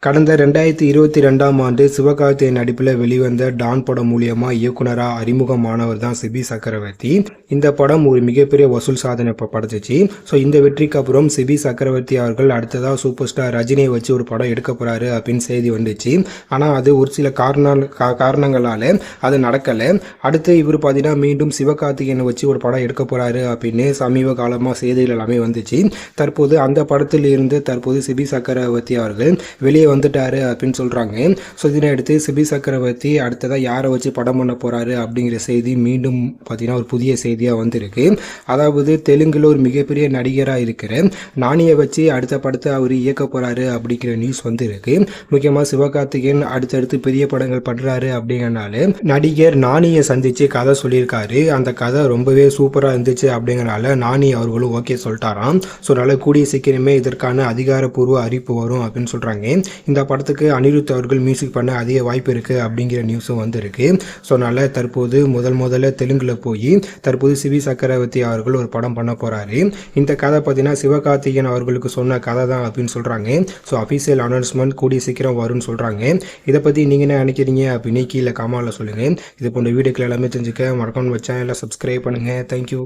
கடந்த 2022ஆம் ஆண்டு சிவகார்த்திகேயன் நடிப்பில் வெளிவந்த டான் படம் மூலியமா இயக்குனராக அறிமுகமானவர் தான் சிபி சக்கரவர்த்தி. இந்த படம் ஒரு மிகப்பெரிய வசூல் சாதனை படைச்சிச்சு. ஸோ இந்த வெற்றிக்கு அப்புறம் சிபி சக்கரவர்த்தி அவர்கள் அடுத்ததாக சூப்பர் ஸ்டார் ரஜினியை வச்சு ஒரு படம் எடுக்க போறாரு அப்படின்னு செய்தி வந்துச்சு. ஆனால் அது ஒரு சில காரணங்களால அது நடக்கலை. அடுத்து இவர் பார்த்தீங்கன்னா மீண்டும் சிவகார்த்திகேயனை வச்சு ஒரு படம் எடுக்க போறாரு அப்படின்னு சமீப காலமாக செய்திகள் எல்லாமே வந்துச்சு. தற்போது அந்த படத்தில் இருந்து தற்போது சிபி சக்கரவர்த்தி அவர்கள் வெளியே வந்துட்டாரு அப்படின்னு சொல்றாங்க. ஸோ இதனை அடுத்து சிபி சக்கரவர்த்தி அடுத்ததாக யாரை வச்சு படம் பண்ண போறாரு அப்படிங்கிற செய்தி மீண்டும் பார்த்தீங்கன்னா ஒரு புதிய செய்தியாக வந்திருக்கு. அதாவது தெலுங்குல ஒரு மிகப்பெரிய நடிகராக இருக்கிற நானியை வச்சு அடுத்த படத்தை அவர் இயக்க போறாரு அப்படிங்கிற நியூஸ் வந்து இருக்கு. முக்கியமாக சிவகார்த்திகேயன் அடுத்தடுத்து பெரிய படங்கள் பண்றாரு அப்படிங்கிறனால நடிகர் நானியை சந்திச்சு கதை சொல்லியிருக்காரு. அந்த கதை ரொம்பவே சூப்பராக இருந்துச்சு அப்படிங்கிறனால நானி அவர்களும் ஓகே சொல்லிட்டாராம். ஸோ அதனால கூடிய சீக்கிரமே இதற்கான அதிகாரப்பூர்வ அறிவிப்பு வரும் அப்படின்னு சொல்றாங்க. இந்த படத்துக்கு அனிருத் அவர்கள் மியூசிக் பண்ண அதிக வாய்ப்பு இருக்குது அப்படிங்கிற நியூஸும் வந்திருக்கு. ஸோ அதனால் தற்போது முதல்ல தெலுங்குல போய் தற்போது சிபி சக்கரவர்த்தி அவர்கள் ஒரு படம் பண்ண போகிறாரு. இந்த கதை பார்த்தீங்கன்னா சிவகார்த்திகேயன் அவர்களுக்கு சொன்ன கதை தான் அப்படின்னு சொல்கிறாங்க. ஸோ அஃபீஷியல் அனௌன்ஸ்மெண்ட் கூடிய சீக்கிரம் வரும்னு சொல்கிறாங்க. இதை பற்றி நீங்கள் என்ன நினைக்கிறீங்க அப்படின்னு கீழே கமெண்ட்ல சொல்லுங்கள். இது போன்ற வீடியோக்கள் எல்லாமே தெரிஞ்சுக்க மறக்காம சேனலை சப்ஸ்கிரைப் பண்ணுங்கள். தேங்க்யூ.